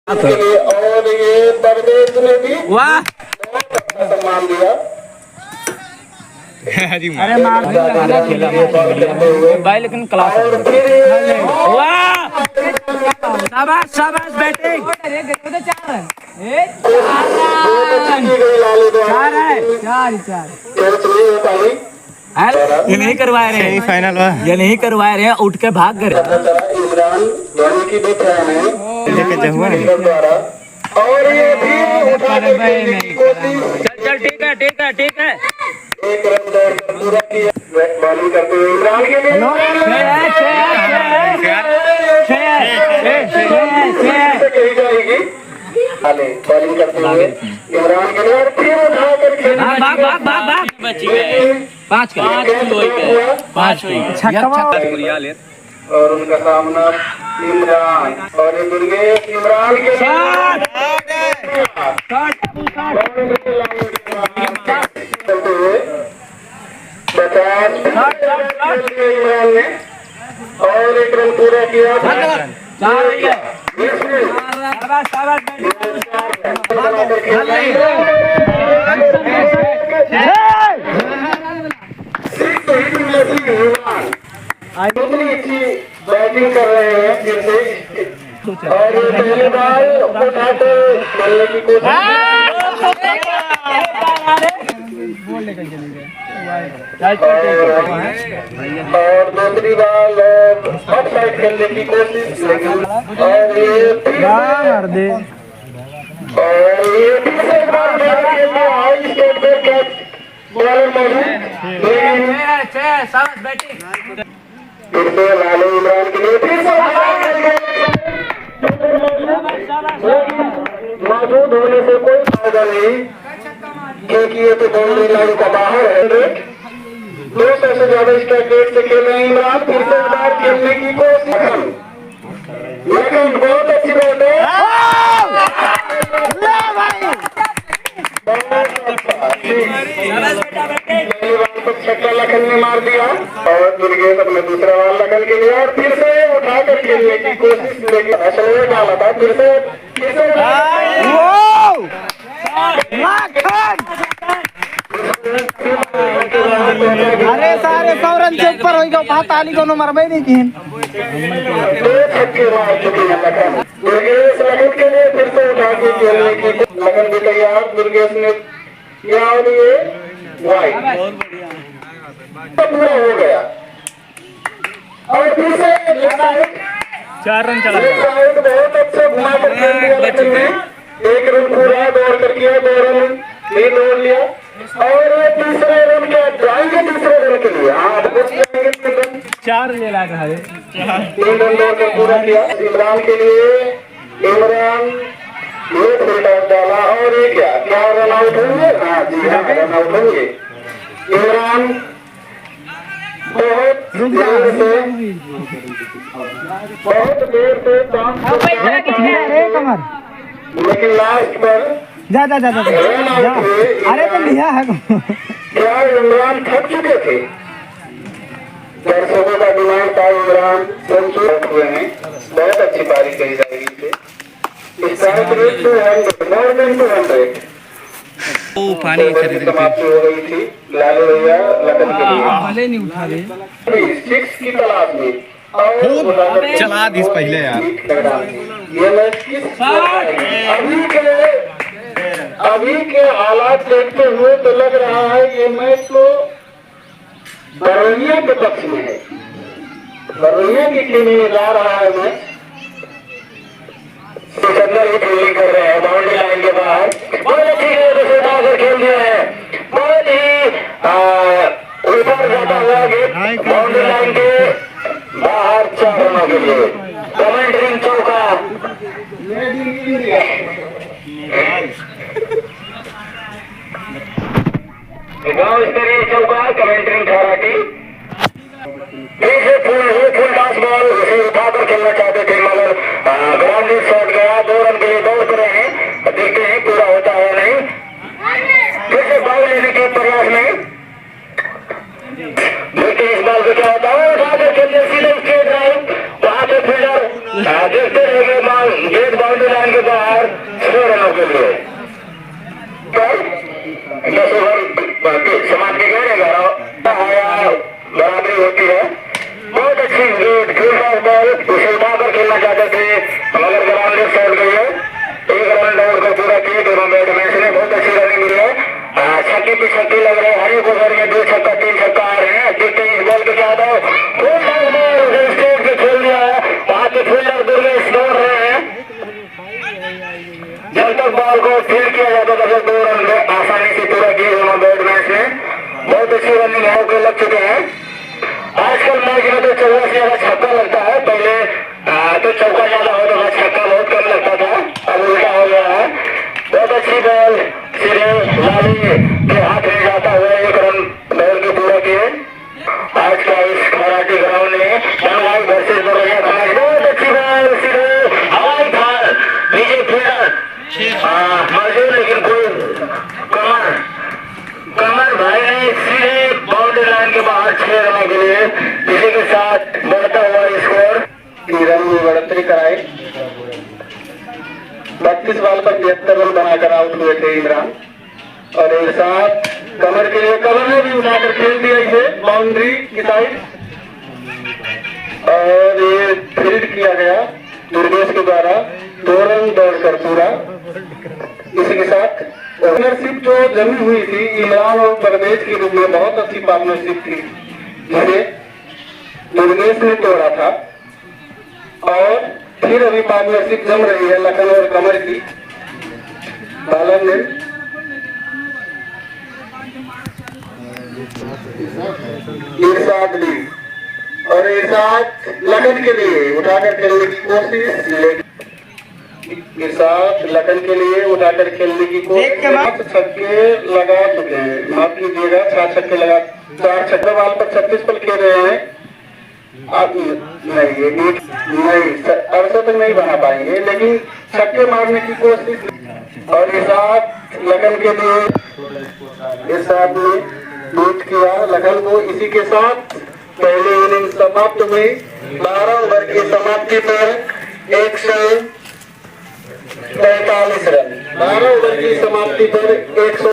और ये परवेज ने भी वाह सम्मान दिया। अरे भाई लेकिन क्लास और फिर वाह शाबाश शाबाश बैटिंग ये नहीं करवा रहे हैं फाइनल ये नहीं करवा रहे हैं उठ के भाग गए इमरान धोनी की भी फैन है द्वारा और ये भी उठा कर खेलने की कोशिश। चल चल ठीक है ठीक है ठीक है एक रन दौड़ पूरा किया बॉलिंग करते हुए इमरान के लिए कही जाएगी। बॉलिंग करते हुए इमरान के लिए और फिर उठा कर खेलने भाग भाग भाग भाग बची गए पांच और उनका सामना इमरान और ये दुर्गेश इमरान के चलते हुए 50 इमरान ने और एक रन पूरा किया। कितनी अच्छी बैटिंग कर रहे हैं फिर से और ये पहली बार उठाते खेलने की कोशिश और दूसरी बार ऑफ साइड खेलने की कोशिश और ये तीसरे बार हाई स्टेट पे कैच बॉलर मौजूद फिर से लालू इमरान के लिए फिर से मौजूद होने से कोई फायदा नहीं क्योंकि ये तो बाउंड्री लाइन का बाहर है। 200 से ज्यादा स्ट्राइक से खेल रहे हैं इमरान फिर से बार खेलने की कोशिश लेकिन बहुत अच्छी बात छक्का लखन ने मार दिया और दुर्गेश अपने दूसरा बाल लखन के लिए और फिर से उठाकर खेलने की कोशिश लेकिन असल में डाला था फिर से अरे सारे 100 रन से ऊपर होगा पाताली को मरबे नहीं किन 2 छक्के मार चुके हैं लखन। दुर्गेश लखन के लिए फिर से उठा के खेलने की लखन भी तैयार दुर्गेश ने किया और ये वाइड पूरा हो गया और फिर से 4 रन चला बहुत अच्छा घुमा कर खेल दिया लखन ने। 1 रन पूरा दौड़ कर किया 2 रन नहीं दौड़ लिया और ये तीसरे रन के जाएंगे तीसरे रन के लिए आप कुछ जाएंगे 3 रन 4 ले ला रहा है 3 रन दौड़ कर पूरा किया इमरान के लिए। इमरान ये फिल्टर डाला और ये क्या रन आउट होंगे। हाँ जी हाँ रन आउट होंगे। इमरान बहुत देर से लेकिन लास्ट पर जा जा जा जा अरे तो लिया है क्या इमरान थक चुके थे। दर्शकों का डिमांड था इमरान संतुष्ट हुए हैं। बहुत अच्छी पारी कही जाएगी स्ट्राइक रेट 200 मोर देन 200 पानी समाप्ति हो गई थी लालू भैया लखन के लिए भले नहीं उठा रहे 6 की तलाश में चला दिस पहले यार ये मैच किस अभी के हालात देखते हुए तो लग रहा है ये मैच तो बरौनिया के पक्ष में है। बरौनिया की टीम में जा रहा है मैच। सिकंदर ही फील्डिंग कर रहे हैं बाउंड्री लाइन के बाहर बहुत अच्छी खेल दिया है बहुत ही ऊपर जाता हुआ गेट बाउंड्री लाइन के बाहर 4 रनों के लिए कमेंट्रिंग चौका गांव स्तरीय चौका कमेंट्रिंग खराटी फुल टॉस बॉल उसे उठाकर खेलना चाहते थे मगर ग्राउंड शॉट गया 2 रन के लिए दौड़ रहे हैं। देखते हैं पूरा होता है नहीं फिर से बॉल लेने के प्रयास में देखते इस बॉल को क्या होता है उठाकर खेलते सीधे स्ट्रेट ड्राइव वहां से फील्डर देखते रहेंगे गेट बाउंड्री लाइन के बाद 6 रनों के लिए 10 ओवर समाप्त के गए 11 बराबरी होती है। बहुत अच्छी बॉल उसे उठाकर खेलना चाहते थे मगर ग्राउंड लेफ्ट साइड गई है। 1 रन दौड़ को पूरा किए दोनों बैट्समैन ने। बहुत अच्छी रनिंग मिली है। छक्के पे छक्के लग रहे हैं। हर एक ओवर में 2 छक्का 3 छक्का आ रहे हैं। देखते हैं इस बॉल के साथ स्टेट पे खेल दिया है। वहां के फील्डर दुर्गेश दौड़ रहे हैं। जब तक बॉल को फील्ड किया जाता था 2 रन आसानी से पूरा किए दोनों बैट्समैन ने। बहुत अच्छी रनिंग है लग चुके हैं। आजकल मैच में तो 14 से ज्यादा छक्का लगता है। पहले तो चौका ज्यादा होता था, छक्का बहुत कम लगता था। अब उल्टा हो गया है। बहुत अच्छी बॉल सीधे लाली के हाथ में जाता हुआ 1 रन दौड़ के पूरा किए। आज का इस खराटी ग्राउंड में शंघाई वर्सेस बड़ौदा का मैच। बहुत अच्छी बॉल सीधे हवाई था नीचे फील्डर मौजूद, लेकिन कोई कमर भाई ने सीधे बाउंड्री लाइन के बाहर 6 रनों के लिए, इसी के साथ बढ़ता हुआ स्कोर रन में बढ़ोतरी कराई। 32 बॉल पर 73 रन बनाकर आउट हुए थे इमरान। और एक साथ कमर के लिए कमर ने भी उठाकर खेल दिया इसे बाउंड्री की साइड और ये फील्ड किया गया दुर्गेश के द्वारा 2 रन दौड़कर पूरा। इसी के साथ पार्टनरशिप जो जमी हुई थी इमरान और परवेज के रूप में बहुत अच्छी पार्टनरशिप थी जिसे दुर्गेश ने तोड़ा था। और फिर अभी पार्टनरशिप जम रही है लखन और कमर की। बालन ने इरशाद ली और इरशाद लखन के लिए उठाकर खेलने की कोशिश, इरशाद लखन के लिए उठाकर खेलने की कोशिश। 5 छक्के लगा चुके हैं, माफ कीजिएगा 4 छक्के लगा 4 छक्के बॉल पर 36 पर खेल रहे हैं। आप नहीं ये नहीं अरसे तक नहीं बना पाएंगे, लेकिन छक्के मारने की कोशिश। और इरशाद लखन के लिए इरशाद ने बीट किया लखन को। इसी के साथ पहले इनिंग समाप्त हुई। 12 ओवर की समाप्ति पर 145 रन। 12 ओवर की समाप्ति पर 100